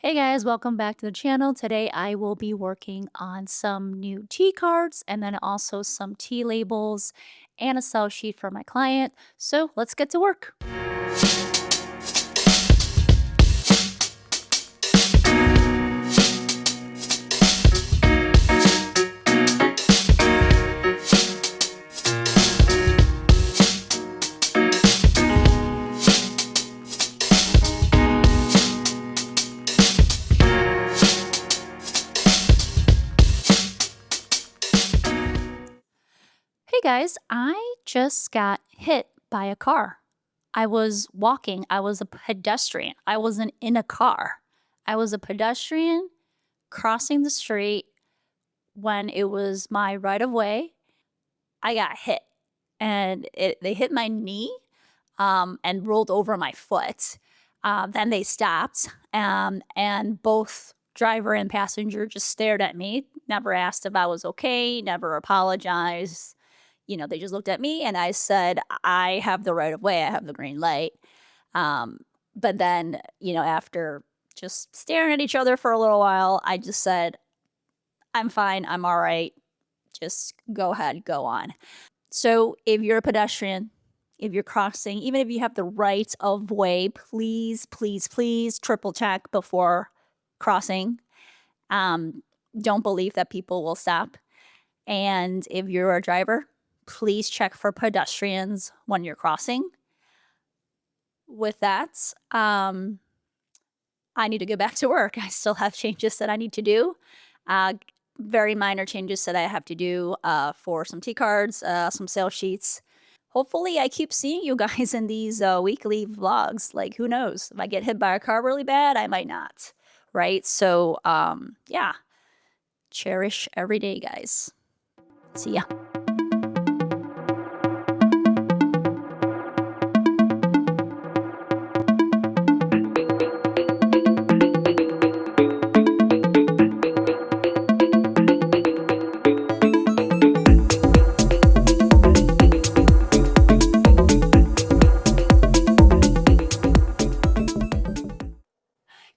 Hey guys, welcome back to the channel. Today I will be working on some new tea cards and then also some tea labels and a sell sheet for my client. So let's get to work. Hey guys, I just got hit by a car. I was walking, I was a pedestrian. I wasn't in a car. I was a pedestrian crossing the street when it was my right of way. I got hit and they hit my knee and rolled over my foot. Then they stopped, and both driver and passenger just stared at me, never asked if I was okay, never apologized. They just looked at me, and I said, I have the right of way, I have the green light. Um, but then, after just staring at each other for a little while, I just said, I'm fine, I'm all right. Just go ahead, go on. So if you're a pedestrian, if you're crossing, even if you have the right of way, please, please, please triple check before crossing. Um, don't believe that people will stop. And if you're a driver, please check for pedestrians when you're crossing. With that, I need to get back to work. I still have changes that I need to do. Uh, Very minor changes that I have to do for some T cards, some sales sheets. Hopefully, I keep seeing you guys in these weekly vlogs. Like, who knows? If I get hit by a car really bad, I might not. Right? So, yeah, cherish every day, guys. See ya.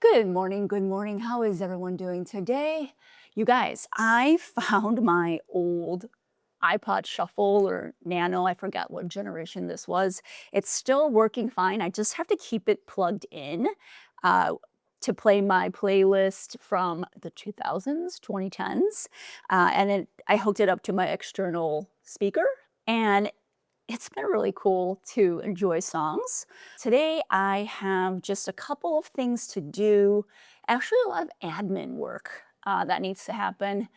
Good morning. Good morning. How is everyone doing today? You guys, I found my old iPod Shuffle or Nano. I forgot what generation this was. It's still working fine. I just have to keep it plugged in uh, to play my playlist from the 2000s, 2010s. I hooked it up to my external speaker. And it's been really cool to enjoy songs. Today, I have just a couple of things to do. Actually, a lot of admin work that needs to happen.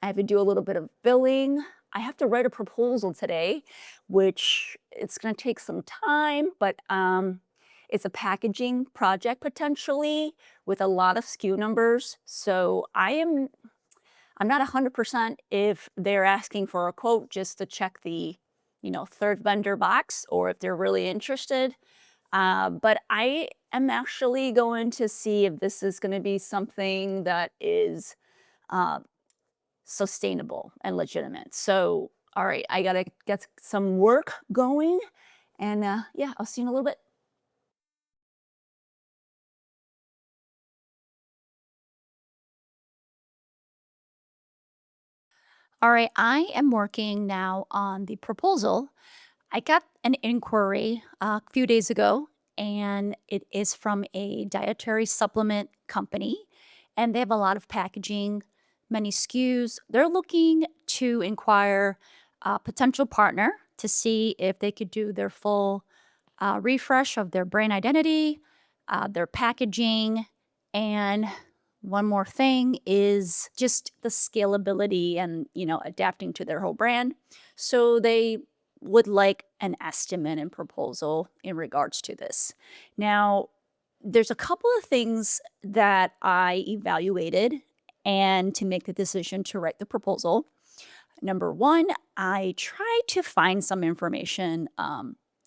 I have to do a little bit of billing. I have to write a proposal today, which it's going to take some time, but it's a packaging project potentially with a lot of SKU numbers. So I'm not 100% if they're asking for a quote just to check the, third vendor box or if they're really interested. But I am actually going to see if this is going to be something that is uh, sustainable and legitimate. So, all right, I got to get some work going. And yeah, I'll see you in a little bit. All right, I am working now on the proposal. I got an inquiry a few days ago, and it is from a dietary supplement company, and they have a lot of packaging, many SKUs. They're looking to inquire a potential partner to see if they could do their full refresh of their brand identity, their packaging, and one more thing is just the scalability and adapting to their whole brand. So they would like an estimate and proposal in regards to this. Now, there's a couple of things that I evaluated and to make the decision to write the proposal. Number one, I tried to find some information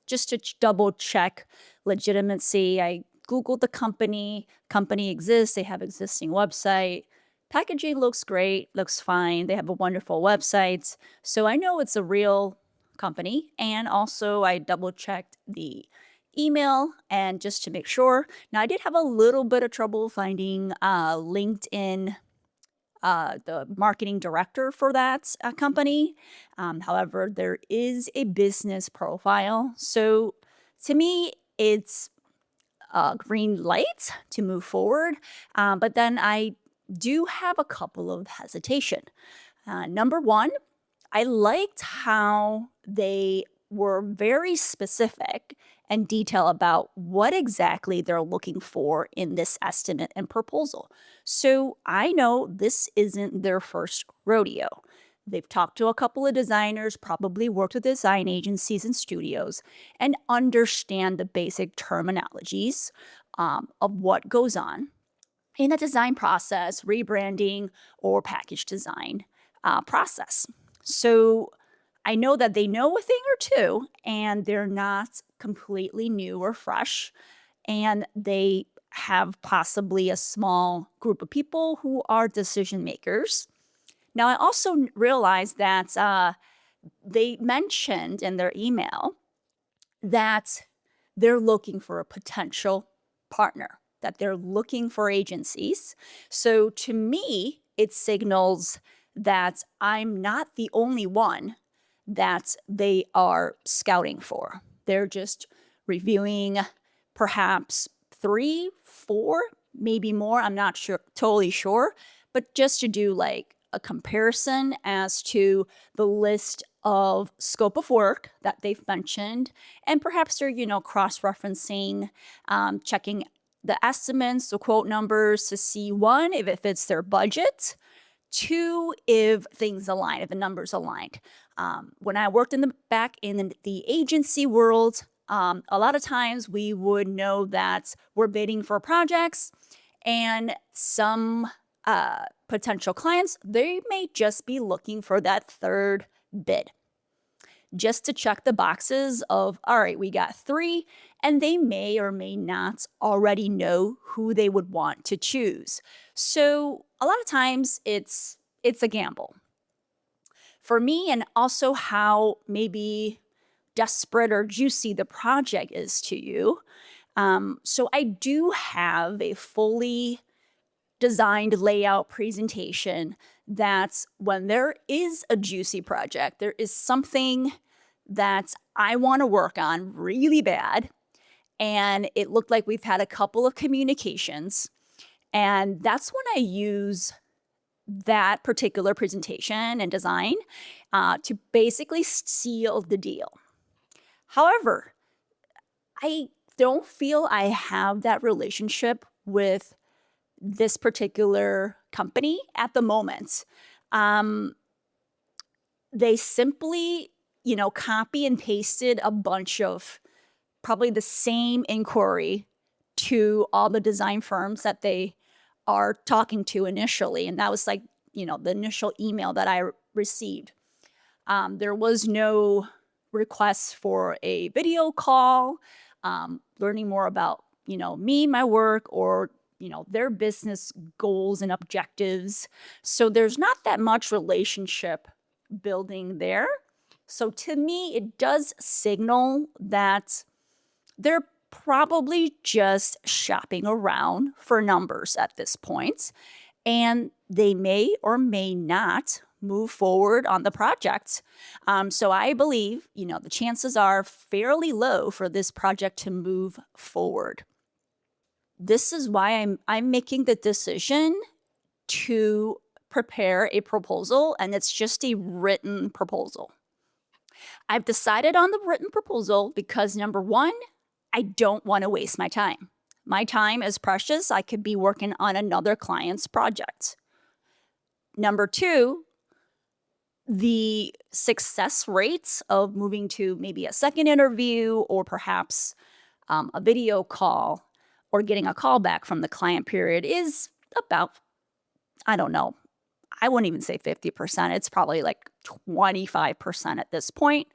just to double check legitimacy. I Googled the company. Company exists. They have existing website. Packaging looks great, looks fine. They have a wonderful website. So I know it's a real company. And also I double checked the email and just to make sure. Now, I did have a little bit of trouble finding LinkedIn, the marketing director for that company. However, there is a business profile. So to me, it's a green light to move forward. But then I do have a couple of hesitation. Number one, I liked how they were very specific and detail about what exactly they're looking for in this estimate and proposal. So I know this isn't their first rodeo. They've talked to a couple of designers, probably worked with design agencies and studios, and understand the basic terminologies of what goes on in a design process, rebranding, or package design process. So I know that they know a thing or two and they're not completely new or fresh. And they have possibly a small group of people who are decision makers. Now, I also realized that they mentioned in their email that they're looking for a potential partner, that they're looking for agencies. So to me, it signals that I'm not the only one that they are scouting for. They're just reviewing perhaps three, four, maybe more. I'm not sure, totally sure, but just to do like a comparison as to the list of scope of work that they've mentioned, and perhaps they're cross-referencing, checking the estimates, the quote numbers to see one if it fits their budget, two if things align, if the numbers aligned. When I worked in the back in the agency world, a lot of times we would know that we're bidding for projects, and some potential clients, they may just be looking for that third bid just to check the boxes of, all right, we got three, and they may or may not already know who they would want to choose. So a lot of times it's a gamble for me, and also how maybe desperate or juicy the project is to you. So I do have a fully designed layout presentation that when there is a juicy project, there is something that I want to work on really bad. And it looked like we've had a couple of communications. And that's when I use that particular presentation and design to basically seal the deal. However, I don't feel I have that relationship with this particular company at the moment. Um, they simply, copy and pasted a bunch of probably the same inquiry to all the design firms that they are talking to initially. And that was like, the initial email that I received. There was no request for a video call, learning more about, me, my work, or, their business goals and objectives. So there's not that much relationship building there. So to me, it does signal that they're probably just shopping around for numbers at this point, and they may or may not move forward on the project. So I believe, the chances are fairly low for this project to move forward. This is why I'm making the decision to prepare a proposal, and it's just a written proposal. I've decided on the written proposal because number one, I don't want to waste my time. My time is precious. I could be working on another client's project. Number two, the success rates of moving to maybe a second interview or perhaps a video call or getting a call back from the client period is about, I don't know, I wouldn't even say 50%. It's probably like 25% at this point.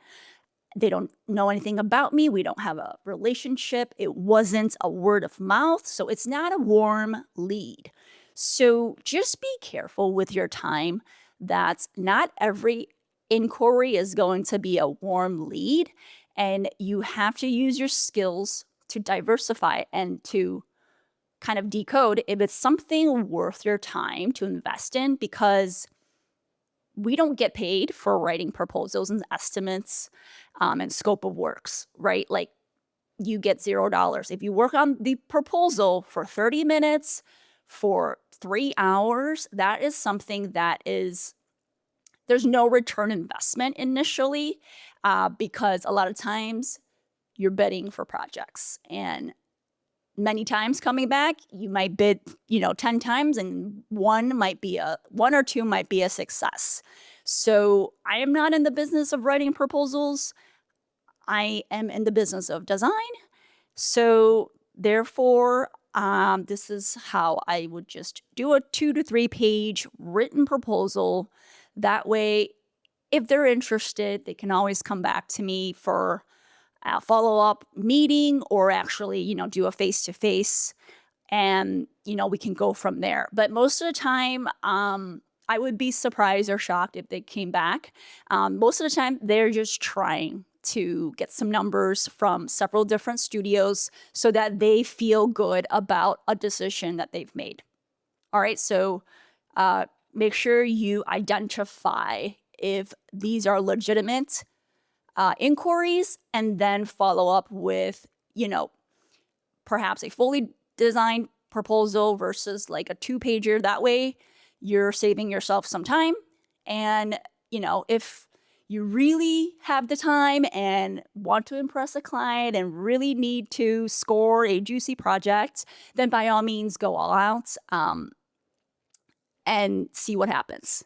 They don't know anything about me. We don't have a relationship. It wasn't a word of mouth. So it's not a warm lead. So just be careful with your time that not every inquiry is going to be a warm lead. And you have to use your skills to diversify and to kind of decode if it's something worth your time to invest in, because we don't get paid for writing proposals and estimates and scope of works, right? Like, you get $0. If you work on the proposal for 30 minutes, for 3 hours, that is something that is, there's no return investment initially, because a lot of times you're bidding for projects, and many times coming back, you might bid, 10 times, and one or two might be a success. So I am not in the business of writing proposals. I am in the business of design. So therefore, this is how I would just do a 2 to 3 page written proposal. That way, if they're interested, they can always come back to me for a follow-up meeting, or actually, do a face-to-face, and, we can go from there. But most of the time, I would be surprised or shocked if they came back. Most of the time, they're just trying to get some numbers from several different studios so that they feel good about a decision that they've made. All right, so make sure you identify if these are legitimate inquiries, and then follow up with, perhaps a fully designed proposal versus like a 2 pager. That way, you're saving yourself some time. And, if you really have the time and want to impress a client and really need to score a juicy project, then by all means go all out, and see what happens.